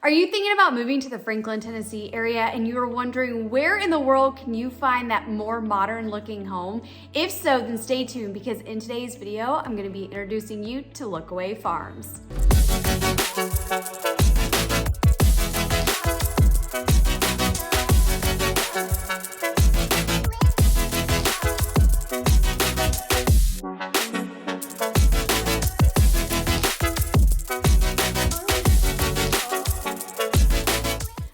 Are you thinking about moving to the Franklin, Tennessee area and you are wondering where in the world can you find that more modern looking home? If so, then stay tuned because in today's video, I'm going to be introducing you to Lookaway Farms.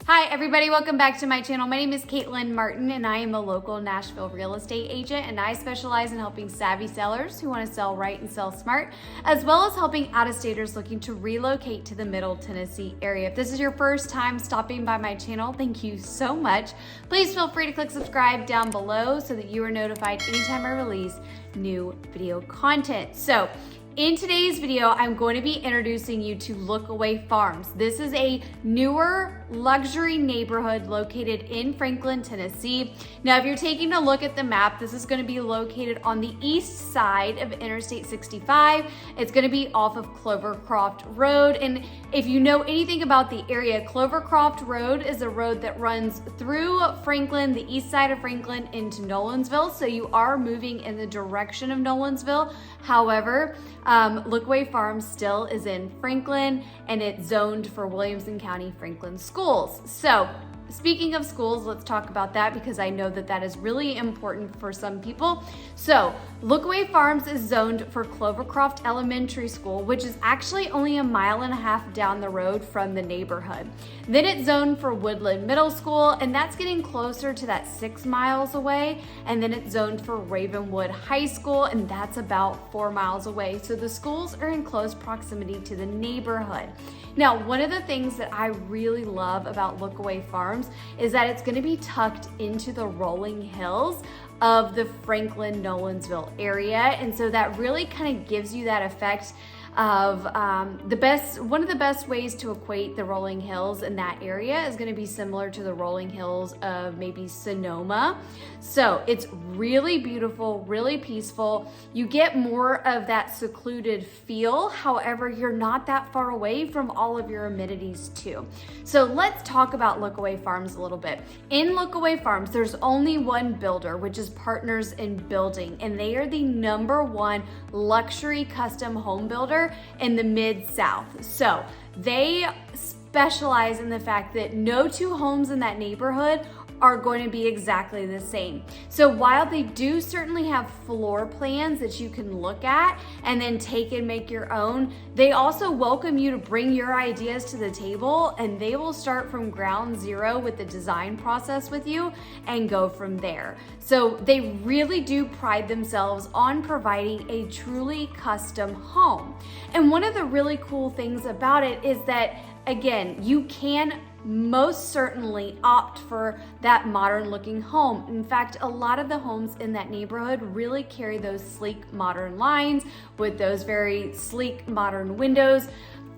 Hi everybody, welcome back to my channel. My name is Caitlin Martin and I am a local Nashville real estate agent, and I specialize in helping savvy sellers who want to sell right and sell smart, as well as helping out-of-staters looking to relocate to the Middle Tennessee area. If this is your first time stopping by my channel, thank you so much. Please feel free to click subscribe down below so that you are notified anytime I release new video content. So in today's video, I'm going to be introducing you to Lookaway Farms. This is a newer luxury neighborhood located in Franklin, Tennessee. Now, if you're taking a look at the map, this is going to be located on the east side of Interstate 65. It's going to be off of Clovercroft Road. And if you know anything about the area, Clovercroft Road is a road that runs through Franklin, the east side of Franklin, into Nolensville. So you are moving in the direction of Nolensville. However, Lookaway Farms still is in Franklin and it's zoned for Williamson County Franklin schools. So speaking of schools, let's talk about that because I know that that is really important for some people. So Lookaway Farms is zoned for Clovercroft Elementary School, which is actually only 1.5 miles down the road from the neighborhood. Then it's zoned for Woodland Middle School, and that's getting closer to that 6 miles away. And then it's zoned for Ravenwood High School, and that's about 4 miles away. So the schools are in close proximity to the neighborhood. Now, one of the things that I really love about Lookaway Farms is that it's going to be tucked into the rolling hills of the Franklin Nolensville area, and so that really kind of gives you that effect of one of the best ways to equate the rolling hills in that area is going to be similar to the rolling hills of maybe Sonoma. So it's really beautiful, really peaceful. You get more of that secluded feel. However, you're not that far away from all of your amenities too. So let's talk about Lookaway Farms a little bit. In Lookaway Farms, there's only one builder, which is Partners in Building, and they are the #1 luxury custom home builder in the Mid-South. So they specialize in the fact that no two homes in that neighborhood are going to be exactly the same. So while they do certainly have floor plans that you can look at and then take and make your own, they also welcome you to bring your ideas to the table, and they will start from ground zero with the design process with you and go from there. So they really do pride themselves on providing a truly custom home. And one of the really cool things about it is that, again, you can most certainly opt for that modern looking home. In fact, a lot of the homes in that neighborhood really carry those sleek modern lines with those very sleek modern windows.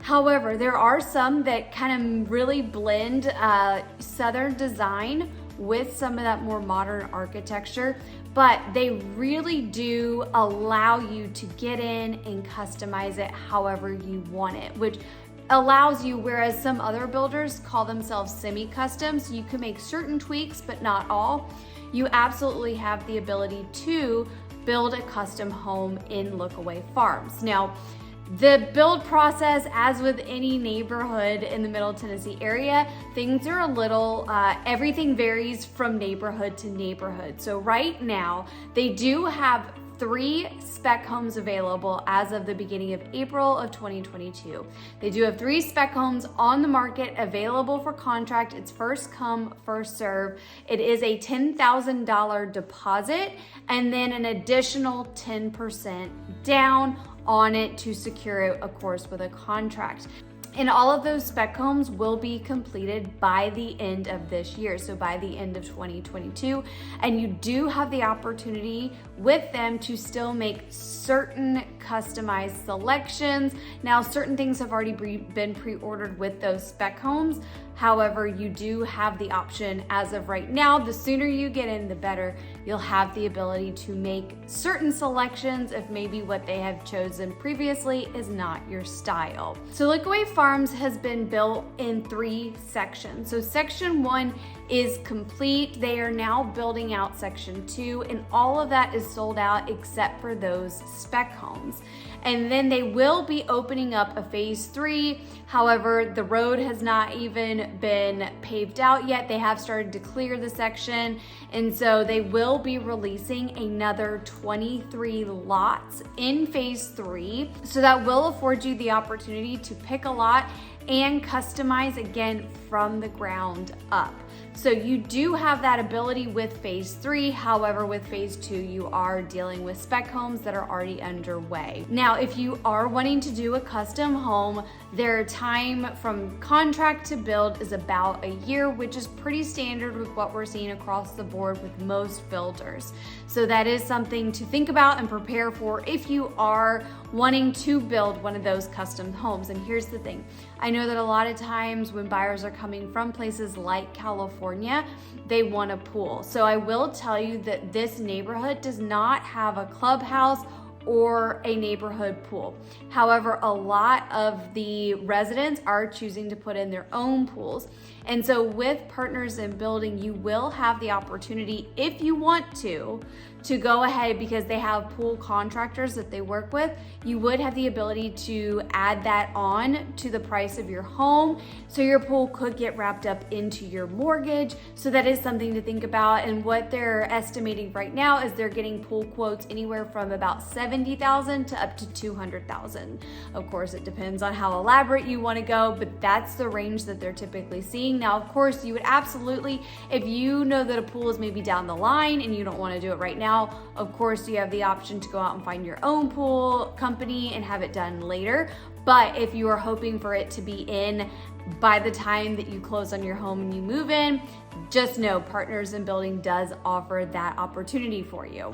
However, there are some that kind of really blend Southern design with some of that more modern architecture, but they really do allow you to get in and customize it however you want it, which allows you, whereas some other builders call themselves semi-custom, so you can make certain tweaks but not all, you absolutely have the ability to build a custom home in Lookaway Farms. Now, the build process, as with any neighborhood in the Middle Tennessee area, things are a little, everything varies from neighborhood to neighborhood. So right now, they do have 3 spec homes available as of the beginning of April of 2022. They do have 3 spec homes on the market available for contract. It's first come, first serve. It is a $10,000 deposit and then an additional 10% down on it to secure it, of course, with a contract. And all of those spec homes will be completed by the end of this year, so by the end of 2022. And you do have the opportunity with them to still make certain customized selections. Now, certain things have already been pre-ordered with those spec homes. However, you do have the option as of right now. The sooner you get in, the better. You'll have the ability to make certain selections if maybe what they have chosen previously is not your style. So Lookaway Farms has been built in 3 sections. So section 1 is complete. They are now building out section 2, and all of that is sold out except for those spec homes. And then they will be opening up a phase 3. However, the road has not even been paved out yet. They have started to clear the section. And so they will be releasing another 23 lots in phase 3. So that will afford you the opportunity to pick a lot and customize again from the ground up. So you do have that ability with phase 3. However, with phase 2, you are dealing with spec homes that are already underway. Now, if you are wanting to do a custom home, their time from contract to build is about a year, which is pretty standard with what we're seeing across the board with most builders. So that is something to think about and prepare for if you are wanting to build one of those custom homes. And here's the thing. I know that a lot of times when buyers are coming from places like California, they want a pool. So I will tell you that this neighborhood does not have a clubhouse or a neighborhood pool. However, a lot of the residents are choosing to put in their own pools. And so with Partners in Building, you will have the opportunity, if you want to go ahead, because they have pool contractors that they work with, you would have the ability to add that on to the price of your home. So your pool could get wrapped up into your mortgage. So that is something to think about. And what they're estimating right now is they're getting pool quotes anywhere from about $70,000 to up to $200,000. Of course, it depends on how elaborate you want to go, but that's the range that they're typically seeing. Now, of course, you would absolutely, if you know that a pool is maybe down the line and you don't want to do it right now, of course, you have the option to go out and find your own pool company and have it done later. But if you are hoping for it to be in by the time that you close on your home and you move in, just know Partners in Building does offer that opportunity for you.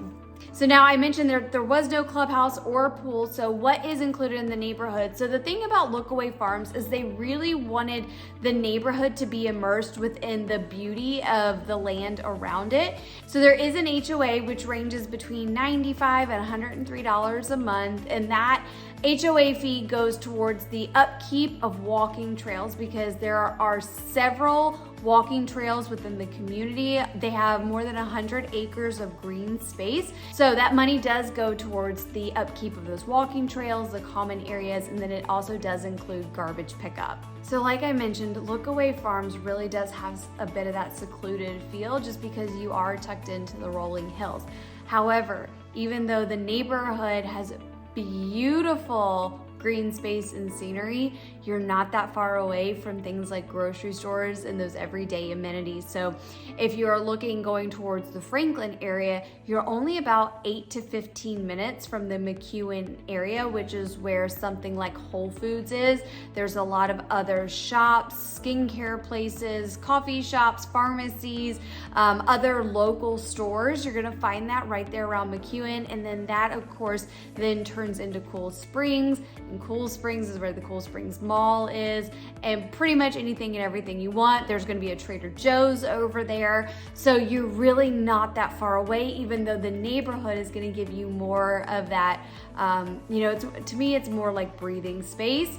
So now I mentioned there was no clubhouse or pool, so what is included in the neighborhood? So the thing about Lookaway Farms is they really wanted the neighborhood to be immersed within the beauty of the land around it. So there is an HOA which ranges between $95 and $103 a month, and that HOA fee goes towards the upkeep of walking trails because there are several walking trails within the community. They have more than 100 acres of green space. So that money does go towards the upkeep of those walking trails, the common areas, and then it also does include garbage pickup. So like I mentioned, Lookaway Farms really does have a bit of that secluded feel just because you are tucked into the rolling hills. However, even though the neighborhood has beautiful green space and scenery, you're not that far away from things like grocery stores and those everyday amenities. So if you're looking going towards the Franklin area, you're only about 8 to 15 minutes from the McEwen area, which is where something like Whole Foods is. There's a lot of other shops, skincare places, coffee shops, pharmacies, other local stores. You're gonna find that right there around McEwen. And then that, of course, then turns into Cool Springs. And Cool Springs is where the Cool Springs Mall is, and pretty much anything and everything you want. There's gonna be a Trader Joe's over there. So you're really not that far away, even though the neighborhood is gonna give you more of that, to me, it's more like breathing space.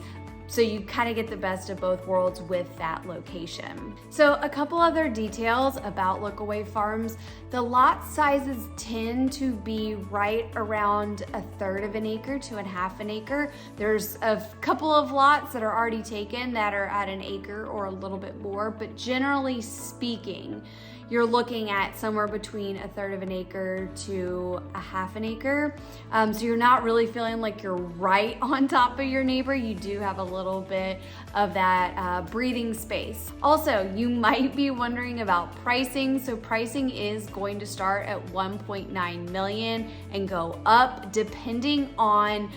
So you kind of get the best of both worlds with that location. So a couple other details about Lookaway Farms. The lot sizes tend to be right around 1/3 of an acre to 1/2 an acre. There's a couple of lots that are already taken that are at an acre or a little bit more, but generally speaking, you're looking at somewhere between 1/3 of an acre to 1/2 an acre. So you're not really feeling like you're right on top of your neighbor. You do have a little bit of that breathing space. Also, you might be wondering about pricing. So pricing is going to start at 1.9 million and go up depending on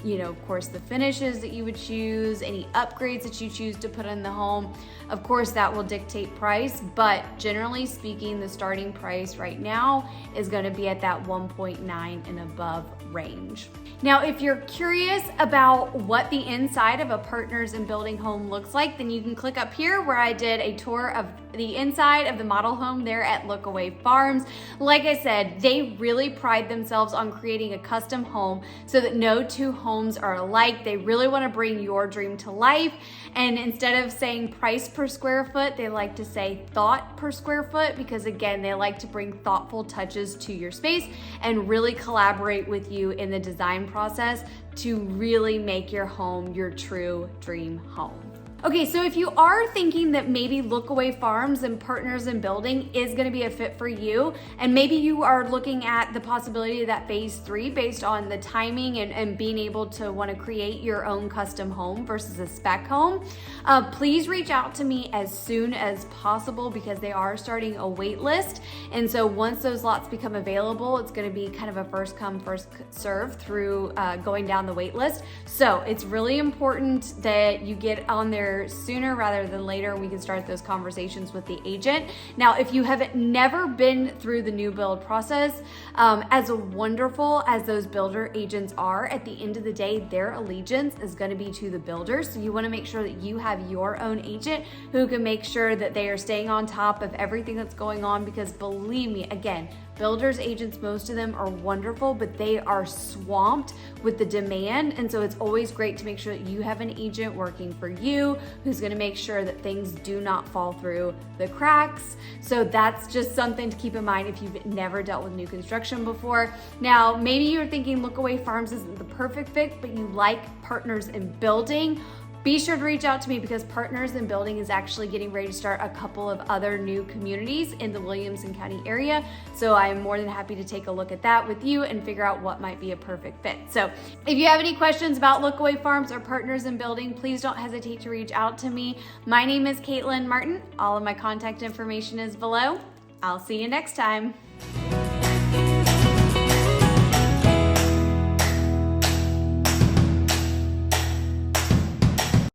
of course, the finishes that you would choose, any upgrades that you choose to put in the home. Of course, that will dictate price, but generally speaking, the starting price right now is going to be at that 1.9 and above range. Now, if you're curious about what the inside of a Partners in Building home looks like, then you can click up here where I did a tour of the inside of the model home there at Lookaway Farms. Like I said, they really pride themselves on creating a custom home so that no two homes are alike. They really want to bring your dream to life. And instead of saying price per square foot, they like to say thought per square foot, because again, they like to bring thoughtful touches to your space and really collaborate with you in the design process to really make your home your true dream home. Okay, so if you are thinking that maybe Lookaway Farms and Partners in Building is gonna be a fit for you, and maybe you are looking at the possibility of that phase 3 based on the timing and being able to wanna create your own custom home versus a spec home, please reach out to me as soon as possible, because they are starting a wait list. And so once those lots become available, it's gonna be kind of a first come, first serve through going down the wait list. So it's really important that you get on there sooner rather than later. We can start those conversations with the agent. Now, if you have never been through the new build process, as wonderful as those builder agents are, at the end of the day, their allegiance is going to be to the builder. So you want to make sure that you have your own agent who can make sure that they are staying on top of everything that's going on, because believe me, again, builders agents, most of them are wonderful, but they are swamped with the demand. And so it's always great to make sure that you have an agent working for you who's going to make sure that things do not fall through the cracks. So that's just something to keep in mind if you've never dealt with new construction before. Now, maybe you're thinking Lookaway Farms isn't the perfect fit, but you like Partners in Building. Be sure to reach out to me, because Partners in Building is actually getting ready to start a couple of other new communities in the Williamson County area. So I am more than happy to take a look at that with you and figure out what might be a perfect fit. So if you have any questions about Lookaway Farms or Partners in Building, please don't hesitate to reach out to me. My name is Caitlin Martin. All of my contact information is below. I'll see you next time.